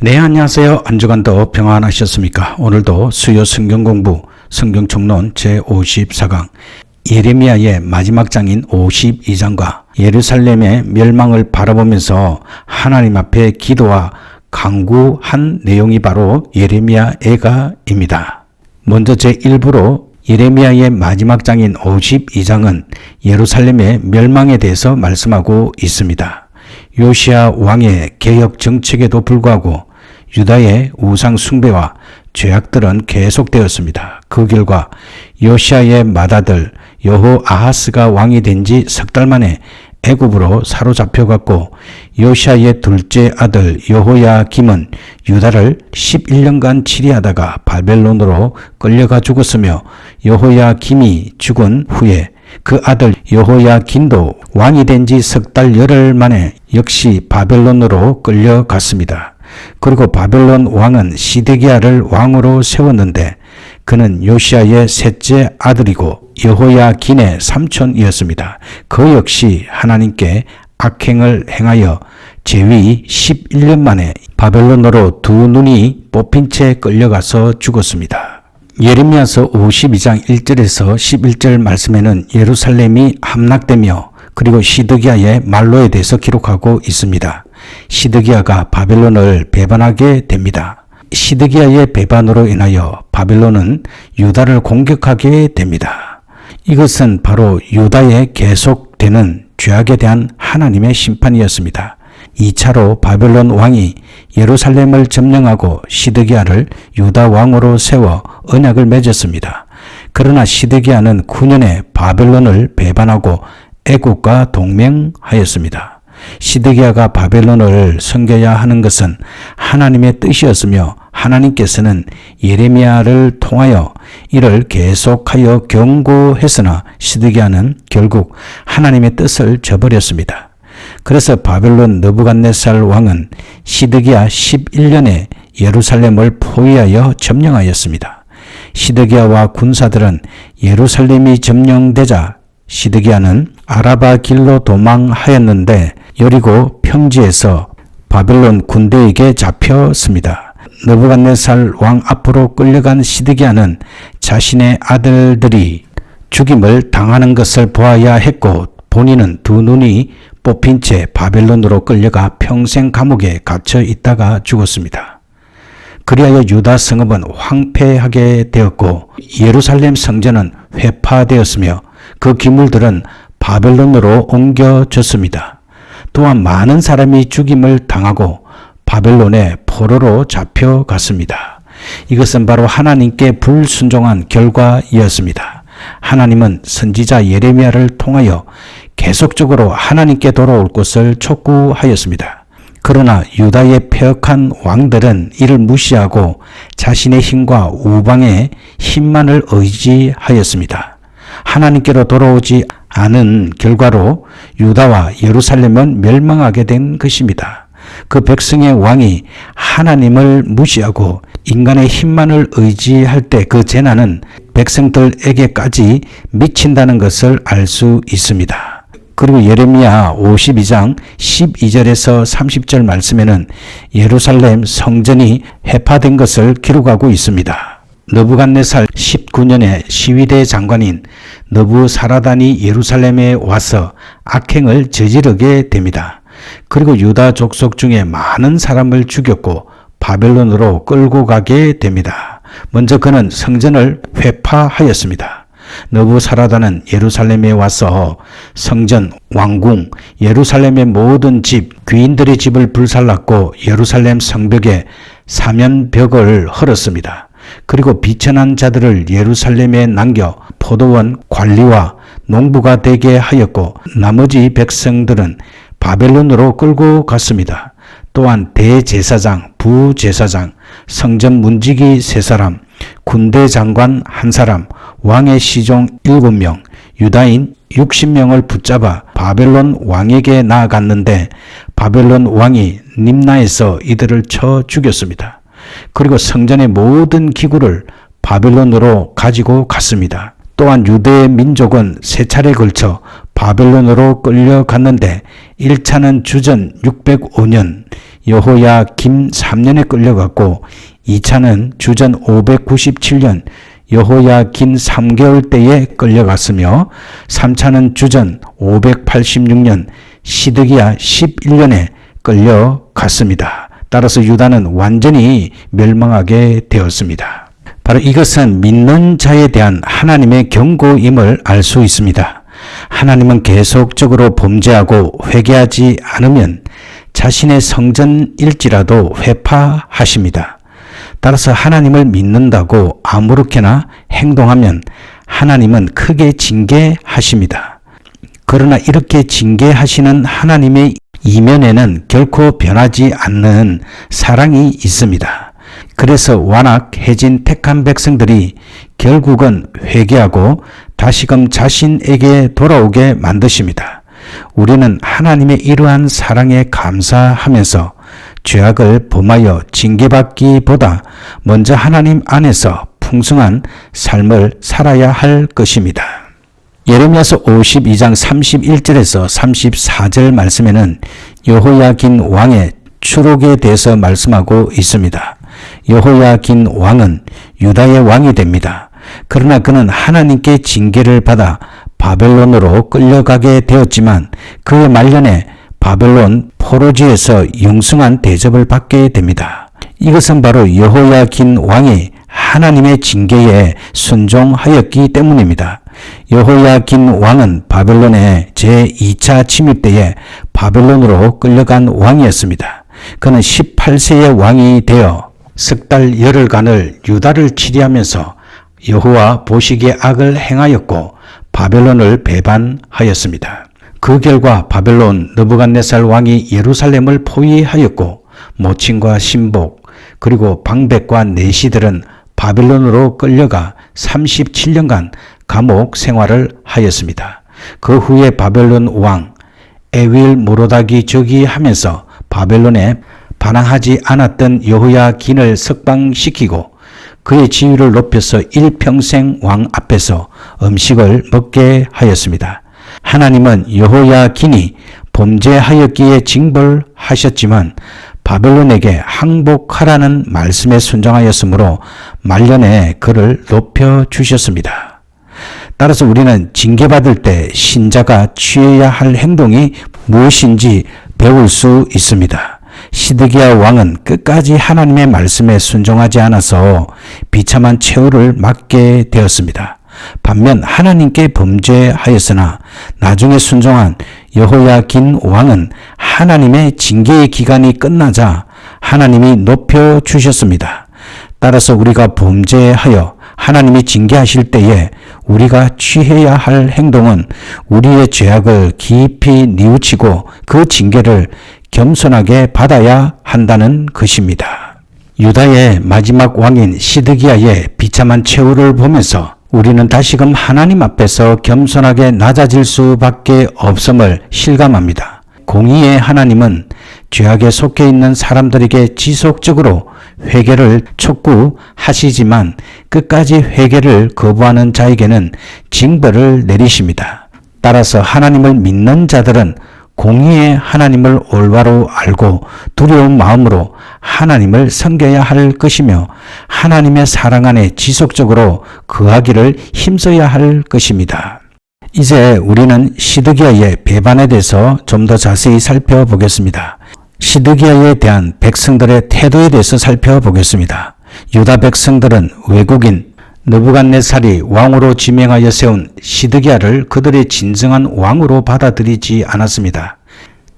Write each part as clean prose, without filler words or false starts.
네, 안녕하세요. 한 주간도 평안하셨습니까? 오늘도 수요 성경 공부, 성경 총론 제54강, 예레미야의 마지막 장인 52장과 예루살렘의 멸망을 바라보면서 하나님 앞에 기도와 간구한 내용이 바로 예레미야 애가입니다. 먼저 제1부로 예레미야의 마지막 장인 52장은 예루살렘의 멸망에 대해서 말씀하고 있습니다. 요시야 왕의 개혁 정책에도 불구하고 유다의 우상 숭배와 죄악들은 계속되었습니다. 그 결과 요시야의 맏아들 여호아하스가 왕이 된 지 석 달 만에 애굽으로 사로잡혀갔고, 요시야의 둘째 아들 여호야김은 유다를 11년간 치리하다가 바벨론으로 끌려가 죽었으며, 여호야김이 죽은 후에 그 아들 여호야긴도 왕이 된 지 석 달 열흘 만에 역시 바벨론으로 끌려갔습니다. 그리고 바벨론 왕은 시드기야를 왕으로 세웠는데 그는 요시야의 셋째 아들이고 여호야긴의 삼촌이었습니다. 그 역시 하나님께 악행을 행하여 재위 11년 만에 바벨론으로 두 눈이 뽑힌 채 끌려가서 죽었습니다. 예레미야서 52장 1절에서 11절 말씀에는 예루살렘이 함락되며 그리고 시드기야의 말로에 대해서 기록하고 있습니다. 시드기야가 바벨론을 배반하게 됩니다. 시드기야의 배반으로 인하여 바벨론은 유다를 공격하게 됩니다. 이것은 바로 유다에 계속되는 죄악에 대한 하나님의 심판이었습니다. 2차로 바벨론 왕이 예루살렘을 점령하고 시드기야를 유다 왕으로 세워 언약을 맺었습니다. 그러나 시드기야는 9년에 바벨론을 배반하고 애국과 동맹하였습니다. 시드기야가 바벨론을 섬겨야 하는 것은 하나님의 뜻이었으며, 하나님께서는 예레미야를 통하여 이를 계속하여 경고했으나 시드기야는 결국 하나님의 뜻을 저버렸습니다. 그래서 바벨론 느부갓네살 왕은 시드기야 11년에 예루살렘을 포위하여 점령하였습니다. 시드기야와 군사들은 예루살렘이 점령되자 시드기야는 아라바 길로 도망하였는데 여리고 평지에서 바벨론 군대에게 잡혔습니다. 느부갓네살 왕 앞으로 끌려간 시드기야는 자신의 아들들이 죽임을 당하는 것을 보아야 했고, 본인은 두 눈이 뽑힌 채 바벨론으로 끌려가 평생 감옥에 갇혀 있다가 죽었습니다. 그리하여 유다 성읍은 황폐하게 되었고 예루살렘 성전은 회파되었으며 그 기물들은 바벨론으로 옮겨졌습니다. 또한 많은 사람이 죽임을 당하고 바벨론의 포로로 잡혀갔습니다. 이것은 바로 하나님께 불순종한 결과이었습니다. 하나님은 선지자 예레미야를 통하여 계속적으로 하나님께 돌아올 것을 촉구하였습니다. 그러나 유다의 패역한 왕들은 이를 무시하고 자신의 힘과 우방의 힘만을 의지하였습니다. 하나님께로 돌아오지 않은 결과로 유다와 예루살렘은 멸망하게 된 것입니다. 그 백성의 왕이 하나님을 무시하고 인간의 힘만을 의지할 때 그 재난은 백성들에게까지 미친다는 것을 알 수 있습니다. 그리고 예레미야 52장 12절에서 30절 말씀에는 예루살렘 성전이 해파된 것을 기록하고 있습니다. 느부갓네살 19년에 시위대 장관인 느부사라단이 예루살렘에 와서 악행을 저지르게 됩니다. 그리고 유다 족속 중에 많은 사람을 죽였고 바벨론으로 끌고 가게 됩니다. 먼저 그는 성전을 회파하였습니다. 느부사라단은 예루살렘에 와서 성전, 왕궁, 예루살렘의 모든 집, 귀인들의 집을 불살랐고 예루살렘 성벽에 사면벽을 헐었습니다. 그리고 비천한 자들을 예루살렘에 남겨 포도원 관리와 농부가 되게 하였고 나머지 백성들은 바벨론으로 끌고 갔습니다. 또한 대제사장, 부제사장, 성전 문지기 3사람, 군대 장관 1사람, 왕의 시종 7명, 유다인 60명을 붙잡아 바벨론 왕에게 나아갔는데 바벨론 왕이 림나에서 이들을 쳐 죽였습니다. 그리고 성전의 모든 기구를 바벨론으로 가지고 갔습니다. 또한 유대 민족은 3차례에 걸쳐 바벨론으로 끌려갔는데 1차는 주전 605년 여호야김 3년에 끌려갔고 2차는 주전 597년 여호야긴 3개월 때에 끌려갔으며 3차는 주전 586년 시드기야 11년에 끌려갔습니다. 따라서 유다는 완전히 멸망하게 되었습니다. 바로 이것은 믿는 자에 대한 하나님의 경고임을 알 수 있습니다. 하나님은 계속적으로 범죄하고 회개하지 않으면 자신의 성전일지라도 회파하십니다. 따라서 하나님을 믿는다고 아무렇게나 행동하면 하나님은 크게 징계하십니다. 그러나 이렇게 징계하시는 하나님의 이면에는 결코 변하지 않는 사랑이 있습니다. 그래서 완악해진 택한 백성들이 결국은 회개하고 다시금 자신에게 돌아오게 만드십니다. 우리는 하나님의 이러한 사랑에 감사하면서 죄악을 범하여 징계받기보다 먼저 하나님 안에서 풍성한 삶을 살아야 할 것입니다. 예레미야서 52장 31절에서 34절 말씀에는 여호야긴 왕의 추록에 대해서 말씀하고 있습니다. 여호야긴 왕은 유다의 왕이 됩니다. 그러나 그는 하나님께 징계를 받아 바벨론으로 끌려가게 되었지만 그의 말년에 바벨론 포로지에서 영승한 대접을 받게 됩니다. 이것은 바로 여호야긴 왕이 하나님의 징계에 순종하였기 때문입니다. 여호야긴 왕은 바벨론의 제2차 침입 때에 바벨론으로 끌려간 왕이었습니다. 그는 18세의 왕이 되어 석 달 열흘간을 유다를 치리하면서 여호와 보시기에 악을 행하였고 바벨론을 배반하였습니다. 그 결과 바벨론 느부갓네살 왕이 예루살렘을 포위하였고 모친과 신복 그리고 방백과 내시들은 바벨론으로 끌려가 37년간 감옥 생활을 하였습니다. 그 후에 바벨론 왕 에윌 모로닥이 즉위하면서 바벨론에 반항하지 않았던 여호야긴을 석방시키고 그의 지위를 높여서 일평생 왕 앞에서 음식을 먹게 하였습니다. 하나님은 여호야긴이 범죄하였기에 징벌하셨지만 바벨론에게 항복하라는 말씀에 순종하였으므로 말년에 그를 높여주셨습니다. 따라서 우리는 징계받을 때 신자가 취해야 할 행동이 무엇인지 배울 수 있습니다. 시드기야 왕은 끝까지 하나님의 말씀에 순종하지 않아서 비참한 최후를 맞게 되었습니다. 반면 하나님께 범죄하였으나 나중에 순종한 여호야긴 왕은 하나님의 징계의 기간이 끝나자 하나님이 높여주셨습니다. 따라서 우리가 범죄하여 하나님이 징계하실 때에 우리가 취해야 할 행동은 우리의 죄악을 깊이 뉘우치고 그 징계를 겸손하게 받아야 한다는 것입니다. 유다의 마지막 왕인 시드기야의 비참한 최후를 보면서 우리는 다시금 하나님 앞에서 겸손하게 낮아질 수밖에 없음을 실감합니다. 공의의 하나님은 죄악에 속해 있는 사람들에게 지속적으로 회개를 촉구하시지만 끝까지 회개를 거부하는 자에게는 징벌을 내리십니다. 따라서 하나님을 믿는 자들은 공의의 하나님을 올바로 알고 두려운 마음으로 하나님을 섬겨야 할 것이며 하나님의 사랑 안에 지속적으로 거하기를 힘써야 할 것입니다. 이제 우리는 시드기야의 배반에 대해서 좀 더 자세히 살펴보겠습니다. 시드기야에 대한 백성들의 태도에 대해서 살펴보겠습니다. 유다 백성들은 외국인 느부갓네살이 왕으로 지명하여 세운 시드기야를 그들의 진정한 왕으로 받아들이지 않았습니다.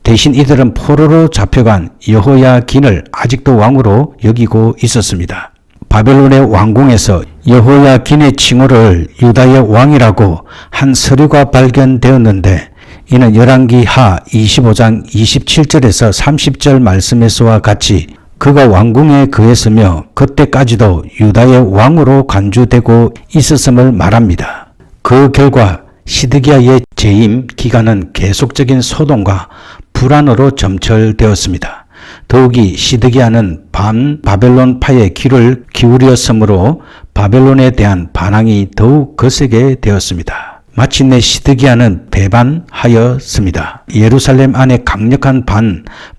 대신 이들은 포로로 잡혀간 여호야긴을 아직도 왕으로 여기고 있었습니다. 바벨론의 왕궁에서 여호야긴의 칭호를 유다의 왕이라고 한 서류가 발견되었는데 이는 열왕기하 25장 27절에서 30절 말씀에서와 같이 그가 왕궁에 거했으며 그때까지도 유다의 왕으로 간주되고 있었음을 말합니다. 그 결과 시드기야의 재임 기간은 계속적인 소동과 불안으로 점철되었습니다. 더욱이 시드기야는 반바벨론파의 귀를 기울였으므로 바벨론에 대한 반항이 더욱 거세게 되었습니다. 마침내 시드기야는 배반하였습니다. 예루살렘 안에 강력한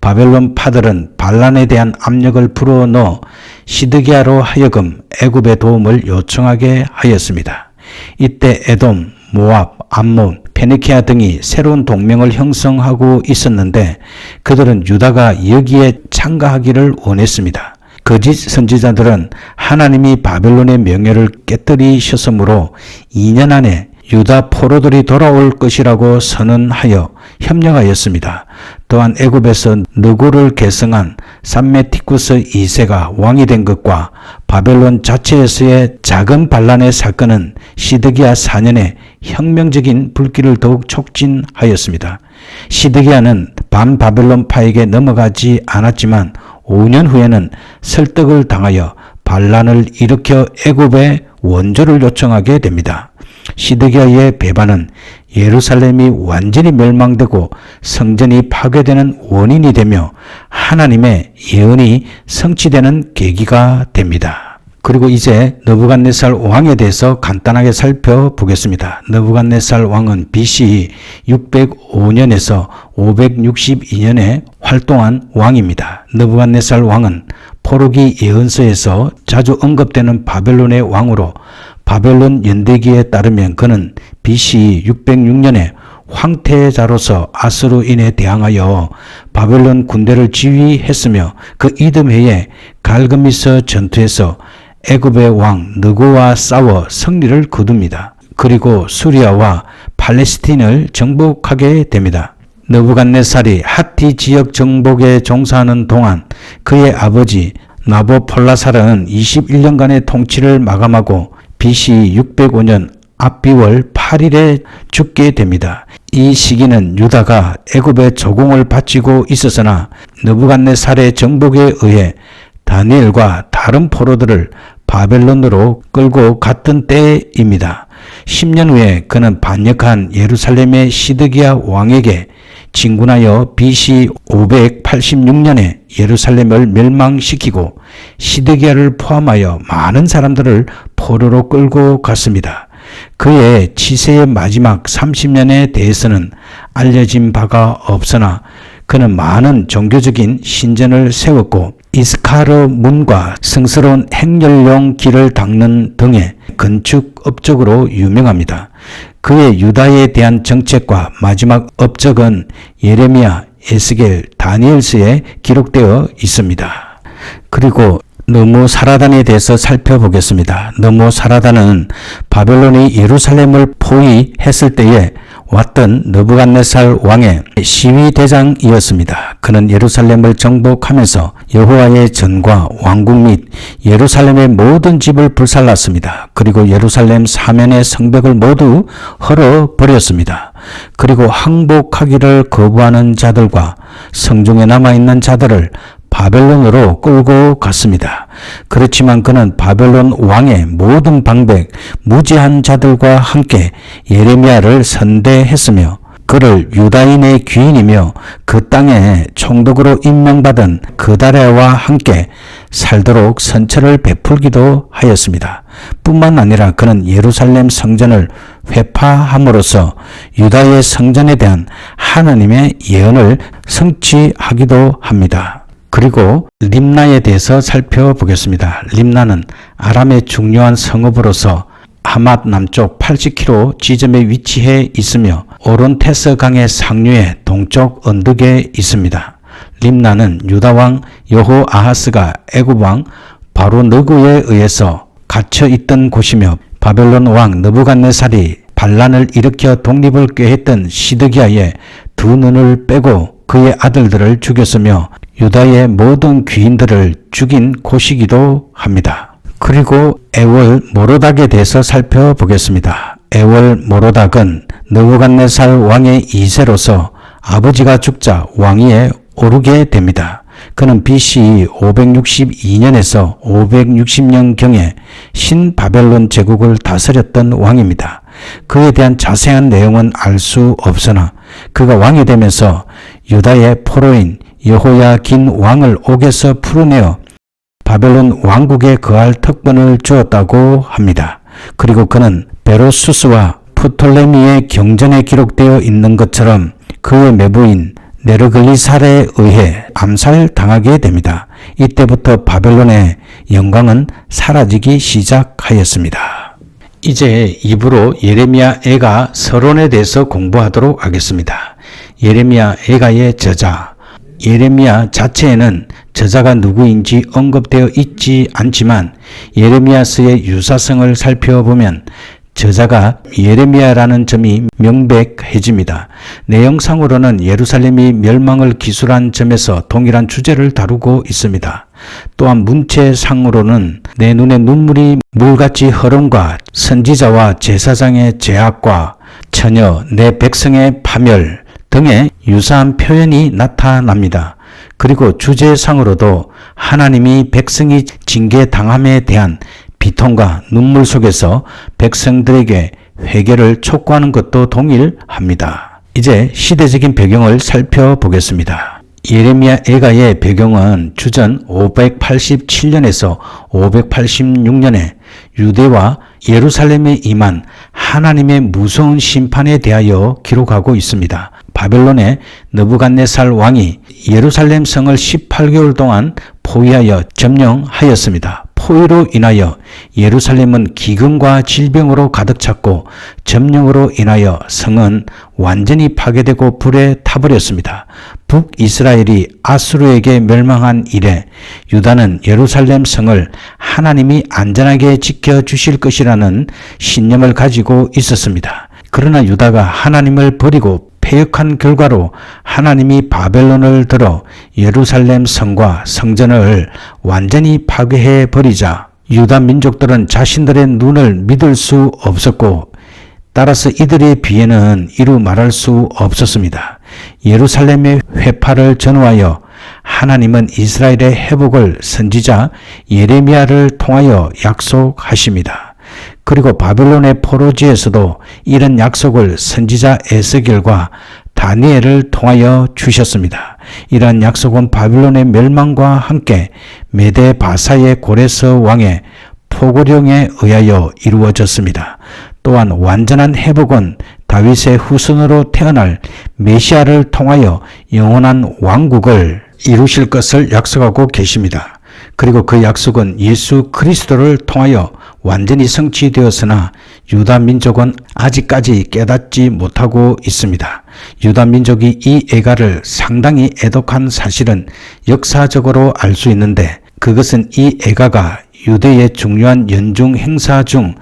바벨론 파들은 반란에 대한 압력을 불어넣어 시드기야로 하여금 애굽의 도움을 요청하게 하였습니다. 이때 에돔, 모압, 암몬, 페니키아 등이 새로운 동맹을 형성하고 있었는데 그들은 유다가 여기에 참가하기를 원했습니다. 거짓 선지자들은 하나님이 바벨론의 명예를 깨뜨리셨으므로 2년 안에 유다 포로들이 돌아올 것이라고 선언하여 협력하였습니다. 또한 애굽에서 느고를 계승한 삼메티쿠스 2세가 왕이 된 것과 바벨론 자체에서의 작은 반란의 사건은 시드기야 4년에 혁명적인 불길을 더욱 촉진하였습니다. 시드기야는 반바벨론파에게 넘어가지 않았지만 5년 후에는 설득을 당하여 반란을 일으켜 애굽에 원조를 요청하게 됩니다. 시드기야의 배반은 예루살렘이 완전히 멸망되고 성전이 파괴되는 원인이 되며 하나님의 예언이 성취되는 계기가 됩니다. 그리고 이제 느부갓네살 왕에 대해서 간단하게 살펴보겠습니다. 느부갓네살 왕은 BC 605년에서 562년에 활동한 왕입니다. 느부갓네살 왕은 포르기 예언서에서 자주 언급되는 바벨론의 왕으로 바벨론 연대기에 따르면 그는 BC 606년에 황태자로서 아수르인에 대항하여 바벨론 군대를 지휘했으며 그 이듬해에 갈그미스 전투에서 애굽의 왕 느고와 싸워 승리를 거둡니다. 그리고 수리아와 팔레스틴을 정복하게 됩니다. 느부갓네살이 하티 지역 정복에 종사하는 동안 그의 아버지 나보폴라사르는 21년간의 통치를 마감하고 BC 605년 압비월 8일에 죽게 됩니다. 이 시기는 유다가 애굽의 조공을 바치고 있었으나 느부갓네살의 정복에 의해 다니엘과 다른 포로들을 바벨론으로 끌고 갔던 때입니다. 10년 후에 그는 반역한 예루살렘의 시드기야 왕에게 진군하여 BC 586년에 예루살렘을 멸망시키고 시드기야를 포함하여 많은 사람들을 포로로 끌고 갔습니다. 그의 치세의 마지막 30년에 대해서는 알려진 바가 없으나 그는 많은 종교적인 신전을 세웠고 이스카르 문과 성스러운 행렬용 길을 닦는 등의 건축 업적으로 유명합니다. 그의 유다에 대한 정책과 마지막 업적은 예레미야, 에스겔, 다니엘서에 기록되어 있습니다. 그리고 느무사라단에 대해서 살펴보겠습니다. 느무사라단은 바벨론이 예루살렘을 포위했을 때에 왔던 느부갓네살 왕의 시위대장이었습니다. 그는 예루살렘을 정복하면서 여호와의 전과 왕궁 및 예루살렘의 모든 집을 불살랐습니다. 그리고 예루살렘 사면의 성벽을 모두 헐어버렸습니다. 그리고 항복하기를 거부하는 자들과 성중에 남아있는 자들을 바벨론으로 끌고 갔습니다. 그렇지만 그는 바벨론 왕의 모든 방백, 무지한 자들과 함께 예레미야를 선대했으며 그를 유다인의 귀인이며 그 땅에 총독으로 임명받은 그다랴와 함께 살도록 선처를 베풀기도 하였습니다. 뿐만 아니라 그는 예루살렘 성전을 회파함으로써 유다의 성전에 대한 하나님의 예언을 성취하기도 합니다. 그리고 림나에 대해서 살펴보겠습니다. 림나는 아람의 중요한 성읍으로서 하맛 남쪽 80km 지점에 위치해 있으며 오론테스 강의 상류의 동쪽 언덕에 있습니다. 림나는 유다왕 여호아하스가 애굽왕 바로 느고에 의해서 갇혀 있던 곳이며 바벨론 왕 느부갓네살이 반란을 일으켜 독립을 꾀했던 시드기야의 두 눈을 빼고 그의 아들들을 죽였으며 유다의 모든 귀인들을 죽인 곳이기도 합니다. 그리고 에월 모로닥에 대해서 살펴보겠습니다. 에월 모로닥은 느부갓네살 왕의 2세로서 아버지가 죽자 왕위에 오르게 됩니다. 그는 BC 562년에서 560년경에 신바벨론 제국을 다스렸던 왕입니다. 그에 대한 자세한 내용은 알 수 없으나 그가 왕이 되면서 유다의 포로인 여호야긴 왕을 옥에서 풀어내어 바벨론 왕국에 거할 특권을 주었다고 합니다. 그리고 그는 베로수스와 프톨레미의 경전에 기록되어 있는 것처럼 그의 매부인 네르글리살에 의해 암살당하게 됩니다. 이때부터 바벨론의 영광은 사라지기 시작하였습니다. 이제 입으로 예레미야 애가 서론에 대해서 공부하도록 하겠습니다. 예레미야 애가의 저자. 예레미야 자체에는 저자가 누구인지 언급되어 있지 않지만 예레미야서의 유사성을 살펴보면 저자가 예레미야라는 점이 명백해집니다. 내용상으로는 예루살렘이 멸망을 기술한 점에서 동일한 주제를 다루고 있습니다. 또한 문체상으로는 내 눈에 눈물이 물같이 흐름과 선지자와 제사장의 죄악과 처녀 내 백성의 파멸 등의 유사한 표현이 나타납니다. 그리고 주제상으로도 하나님이 백성이 징계당함에 대한 비통과 눈물 속에서 백성들에게 회개를 촉구하는 것도 동일합니다. 이제 시대적인 배경을 살펴보겠습니다. 예레미야 애가의 배경은 주전 587년에서 586년에 유대와 예루살렘에 임한 하나님의 무서운 심판에 대하여 기록하고 있습니다. 바벨론의 느부갓네살 왕이 예루살렘 성을 18개월 동안 포위하여 점령하였습니다. 포위로 인하여 예루살렘은 기근과 질병으로 가득 찼고 점령으로 인하여 성은 완전히 파괴되고 불에 타버렸습니다. 북이스라엘이 아수르에게 멸망한 이래 유다는 예루살렘 성을 하나님이 안전하게 지켜주실 것이라는 신념을 가지고 있었습니다. 그러나 유다가 하나님을 버리고 패역한 결과로 하나님이 바벨론을 들어 예루살렘 성과 성전을 완전히 파괴해 버리자 유다 민족들은 자신들의 눈을 믿을 수 없었고 따라서 이들의 비애는 이루 말할 수 없었습니다. 예루살렘의 회파를 전후하여 하나님은 이스라엘의 회복을 선지자 예레미야를 통하여 약속하십니다. 그리고 바벨론의 포로지에서도 이런 약속을 선지자 에스겔과 다니엘을 통하여 주셨습니다. 이러한 약속은 바벨론의 멸망과 함께 메데 바사의 고레스 왕의 포고령에 의하여 이루어졌습니다. 또한 완전한 회복은 다윗의 후손으로 태어날 메시아를 통하여 영원한 왕국을 이루실 것을 약속하고 계십니다. 그리고 그 약속은 예수 그리스도를 통하여 완전히 성취되었으나 유다 민족은 아직까지 깨닫지 못하고 있습니다. 유다 민족이 이 애가를 상당히 애독한 사실은 역사적으로 알 수 있는데 그것은 이 애가가 유대의 중요한 연중 행사 중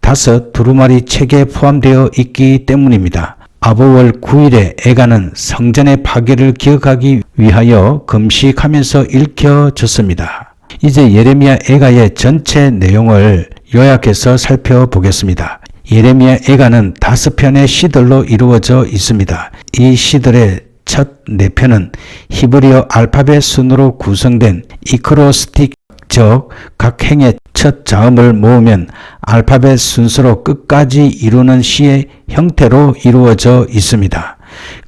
5 두루마리 책에 포함되어 있기 때문입니다. 아보월 9일에 애가는 성전의 파괴를 기억하기 위하여 금식하면서 읽혀졌습니다. 이제 예레미야 애가의 전체 내용을 요약해서 살펴보겠습니다. 예레미야 애가는 5편의 시들로 이루어져 있습니다. 이 시들의 첫 4편은 히브리어 알파벳 순으로 구성된 이크로스틱 즉 각 행의 첫 자음을 모으면 알파벳 순서로 끝까지 이루는 시의 형태로 이루어져 있습니다.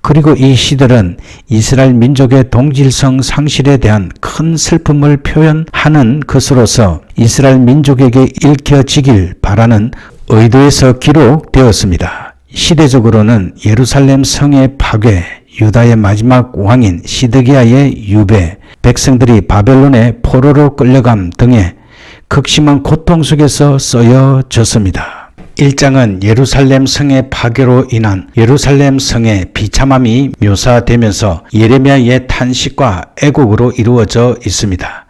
그리고 이 시들은 이스라엘 민족의 동질성 상실에 대한 큰 슬픔을 표현하는 것으로서 이스라엘 민족에게 읽혀지길 바라는 의도에서 기록되었습니다. 시대적으로는 예루살렘 성의 파괴, 유다의 마지막 왕인 시드기야의 유배, 백성들이 바벨론의 포로로 끌려감 등의 극심한 고통 속에서 쓰여졌습니다. 1장은 예루살렘 성의 파괴로 인한 예루살렘 성의 비참함이 묘사되면서 예레미야의 탄식과 애곡으로 이루어져 있습니다.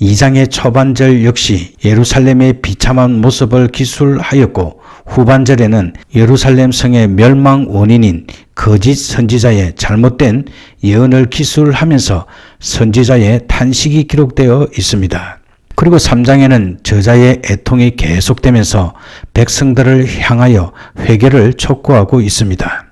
2장의 초반절 역시 예루살렘의 비참한 모습을 기술하였고 후반절에는 예루살렘 성의 멸망 원인인 거짓 선지자의 잘못된 예언을 기술하면서 선지자의 탄식이 기록되어 있습니다. 그리고 3장에는 저자의 애통이 계속되면서 백성들을 향하여 회개를 촉구하고 있습니다.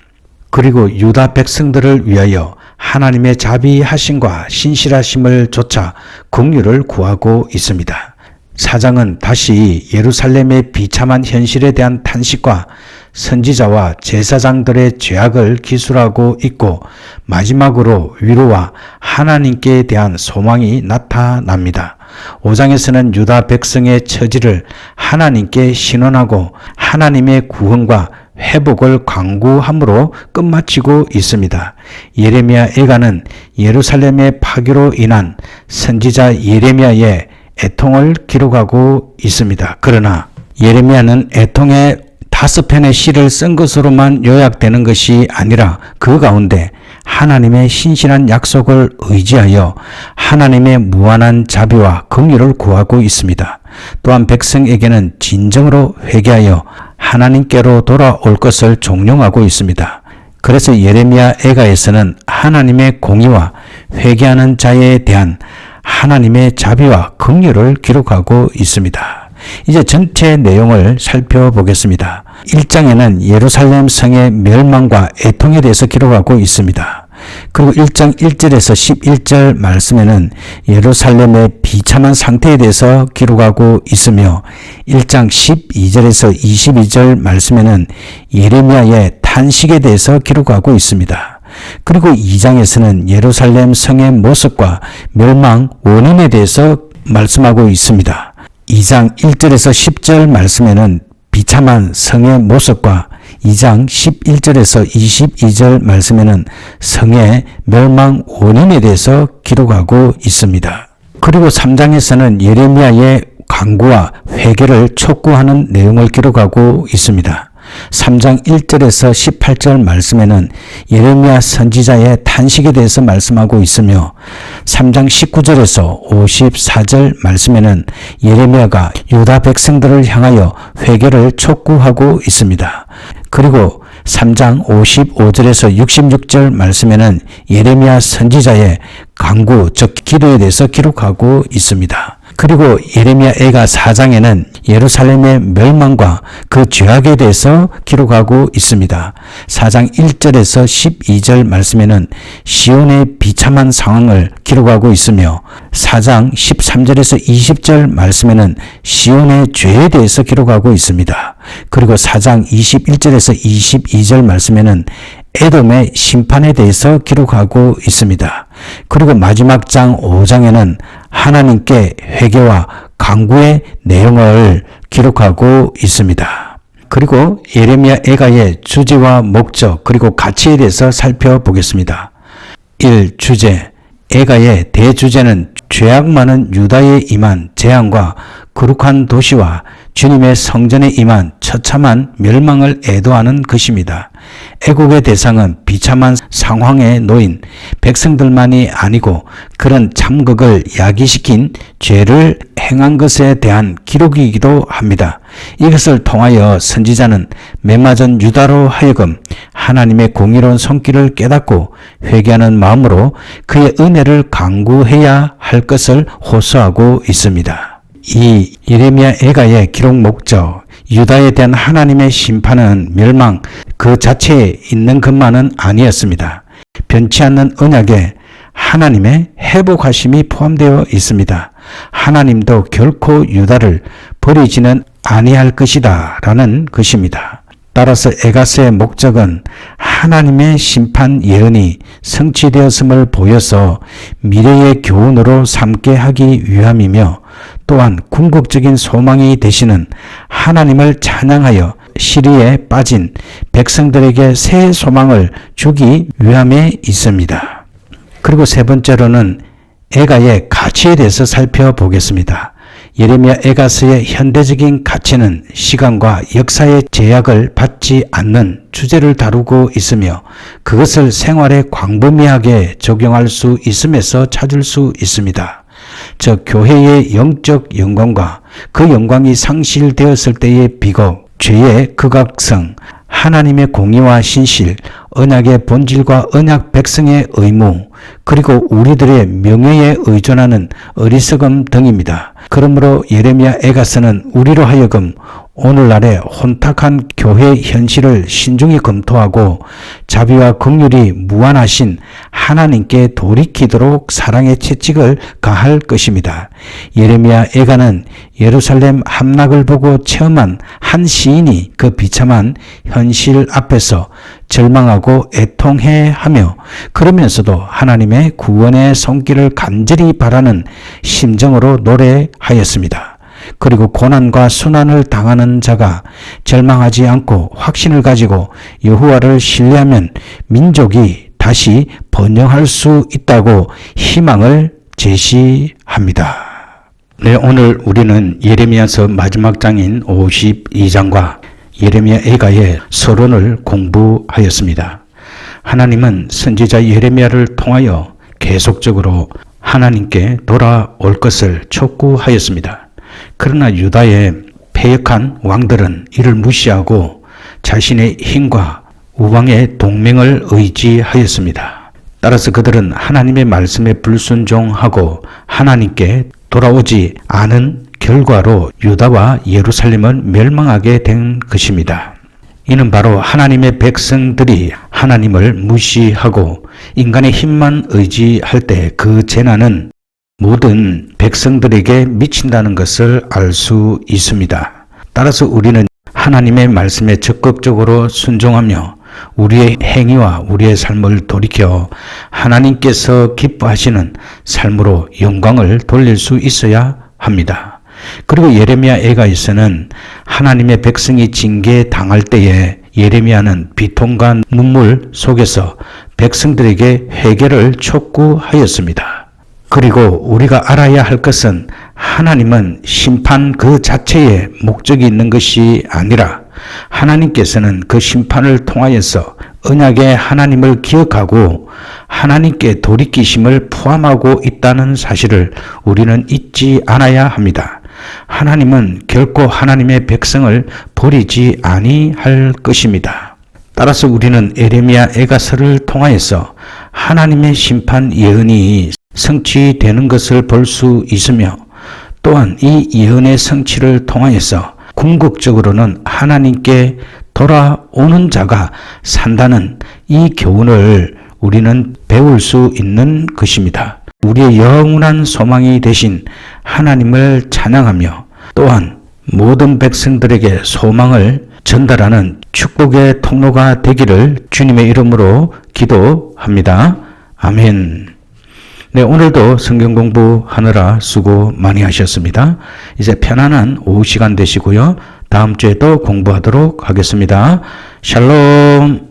그리고 유다 백성들을 위하여 하나님의 자비하심과 신실하심을 조차 긍휼을 구하고 있습니다. 4장은 다시 예루살렘의 비참한 현실에 대한 탄식과 선지자와 제사장들의 죄악을 기술하고 있고 마지막으로 위로와 하나님께 대한 소망이 나타납니다. 5장에서는 유다 백성의 처지를 하나님께 신원하고 하나님의 구원과 회복을 강구함으로 끝마치고 있습니다. 예레미야 애가는 예루살렘의 파괴로 인한 선지자 예레미야의 애통을 기록하고 있습니다. 그러나 예레미야는 애통의 5편의 시를 쓴 것으로만 요약되는 것이 아니라 그 가운데 하나님의 신실한 약속을 의지하여 하나님의 무한한 자비와 긍휼을 구하고 있습니다. 또한 백성에게는 진정으로 회개하여 하나님께로 돌아올 것을 종용하고 있습니다. 그래서 예레미야 애가에서는 하나님의 공의와 회개하는 자에 대한 하나님의 자비와 긍휼을 기록하고 있습니다. 이제 전체 내용을 살펴보겠습니다. 1장에는 예루살렘 성의 멸망과 애통에 대해서 기록하고 있습니다. 그리고 1장 1절에서 11절 말씀에는 예루살렘의 비참한 상태에 대해서 기록하고 있으며 1장 12절에서 22절 말씀에는 예레미야의 탄식에 대해서 기록하고 있습니다. 그리고 2장에서는 예루살렘 성의 모습과 멸망 원인에 대해서 말씀하고 있습니다. 2장 1절에서 10절 말씀에는 비참한 성의 모습과 2장 11절에서 22절 말씀에는 성의 멸망 원인에 대해서 기록하고 있습니다. 그리고 3장에서는 예레미야의 간구와 회개를 촉구하는 내용을 기록하고 있습니다. 3장 1절에서 18절 말씀에는 예레미야 선지자의 탄식에 대해서 말씀하고 있으며 3장 19절에서 54절 말씀에는 예레미야가 유다 백성들을 향하여 회개를 촉구하고 있습니다. 그리고 3장 55절에서 66절 말씀에는 예레미야 선지자의 간구, 즉 기도에 대해서 기록하고 있습니다. 그리고 예레미야 애가 4장에는 예루살렘의 멸망과 그 죄악에 대해서 기록하고 있습니다. 4장 1절에서 12절 말씀에는 시온의 비참한 상황을 기록하고 있으며 4장 13절에서 20절 말씀에는 시온의 죄에 대해서 기록하고 있습니다. 그리고 4장 21절에서 22절 말씀에는 에돔의 심판에 대해서 기록하고 있습니다. 그리고 마지막 장 5장에는 하나님께 회개와 간구의 내용을 기록하고 있습니다. 그리고 예레미야 애가의 주제와 목적 그리고 가치에 대해서 살펴보겠습니다. 1. 주제. 애가의 대주제는 죄악 많은 유다에 임한 재앙과 거룩한 도시와 주님의 성전에 임한 처참한 멸망을 애도하는 것입니다. 애국의 대상은 비참한 상황에 놓인 백성들만이 아니고 그런 참극을 야기시킨 죄를 행한 것에 대한 기록이기도 합니다. 이것을 통하여 선지자는 메마전 유다로 하여금 하나님의 공의로운 손길을 깨닫고 회개하는 마음으로 그의 은혜를 간구해야 할 것을 호소하고 있습니다. 이 예레미야 애가의 기록 목적, 유다에 대한 하나님의 심판은 멸망 그 자체에 있는 것만은 아니었습니다. 변치 않는 언약에 하나님의 회복하심이 포함되어 있습니다. 하나님도 결코 유다를 버리지는 아니할 것이다 라는 것입니다. 따라서 에가스의 목적은 하나님의 심판 예언이 성취되었음을 보여서 미래의 교훈으로 삼게 하기 위함이며 또한 궁극적인 소망이 되시는 하나님을 찬양하여 시리에 빠진 백성들에게 새 소망을 주기 위함에 있습니다. 그리고 세 번째로는 애가의 가치에 대해서 살펴보겠습니다. 예레미야 애가스의 현대적인 가치는 시간과 역사의 제약을 받지 않는 주제를 다루고 있으며 그것을 생활에 광범위하게 적용할 수 있음에서 찾을 수 있습니다. 즉 교회의 영적 영광과 그 영광이 상실되었을 때의 비극, 죄의 극악성, 하나님의 공의와 신실, 언약의 본질과 언약 백성의 의무, 그리고 우리들의 명예에 의존하는 어리석음 등입니다. 그러므로 예레미야 애가서는 우리로 하여금 오늘날의 혼탁한 교회 현실을 신중히 검토하고 자비와 긍휼이 무한하신 하나님께 돌이키도록 사랑의 채찍을 가할 것입니다. 예레미야 애가는 예루살렘 함락을 보고 체험한 한 시인이 그 비참한 현실 앞에서 절망하고 애통해하며 그러면서도 하나님의 구원의 손길을 간절히 바라는 심정으로 노래하였습니다. 그리고 고난과 순환을 당하는 자가 절망하지 않고 확신을 가지고 여호와를 신뢰하면 민족이 다시 번영할 수 있다고 희망을 제시합니다. 네, 오늘 우리는 예레미야서 마지막 장인 52장과 예레미야 애가의 서론을 공부하였습니다. 하나님은 선지자 예레미야를 통하여 계속적으로 하나님께 돌아올 것을 촉구하였습니다. 그러나 유다의 패역한 왕들은 이를 무시하고 자신의 힘과 우왕의 동맹을 의지하였습니다. 따라서 그들은 하나님의 말씀에 불순종하고 하나님께 돌아오지 않은 결과로 유다와 예루살렘은 멸망하게 된 것입니다. 이는 바로 하나님의 백성들이 하나님을 무시하고 인간의 힘만 의지할 때 그 재난은 모든 백성들에게 미친다는 것을 알 수 있습니다. 따라서 우리는 하나님의 말씀에 적극적으로 순종하며 우리의 행위와 우리의 삶을 돌이켜 하나님께서 기뻐하시는 삶으로 영광을 돌릴 수 있어야 합니다. 그리고 예레미야 애가에서는 하나님의 백성이 징계당할 때에 예레미야는 비통과 눈물 속에서 백성들에게 회개를 촉구하였습니다. 그리고 우리가 알아야 할 것은 하나님은 심판 그 자체에 목적이 있는 것이 아니라 하나님께서는 그 심판을 통하여서 언약의 하나님을 기억하고 하나님께 돌이키심을 포함하고 있다는 사실을 우리는 잊지 않아야 합니다. 하나님은 결코 하나님의 백성을 버리지 아니할 것입니다. 따라서 우리는 예레미야 애가서를 통하여서 하나님의 심판 예언이 성취되는 것을 볼 수 있으며 또한 이 예언의 성취를 통하여서 궁극적으로는 하나님께 돌아오는 자가 산다는 이 교훈을 우리는 배울 수 있는 것입니다. 우리의 영원한 소망이 되신 하나님을 찬양하며 또한 모든 백성들에게 소망을 전달하는 축복의 통로가 되기를 주님의 이름으로 기도합니다. 아멘. 네, 오늘도 성경 공부하느라 수고 많이 하셨습니다. 이제 편안한 오후 시간 되시고요. 다음 주에 또 공부하도록 하겠습니다. 샬롬.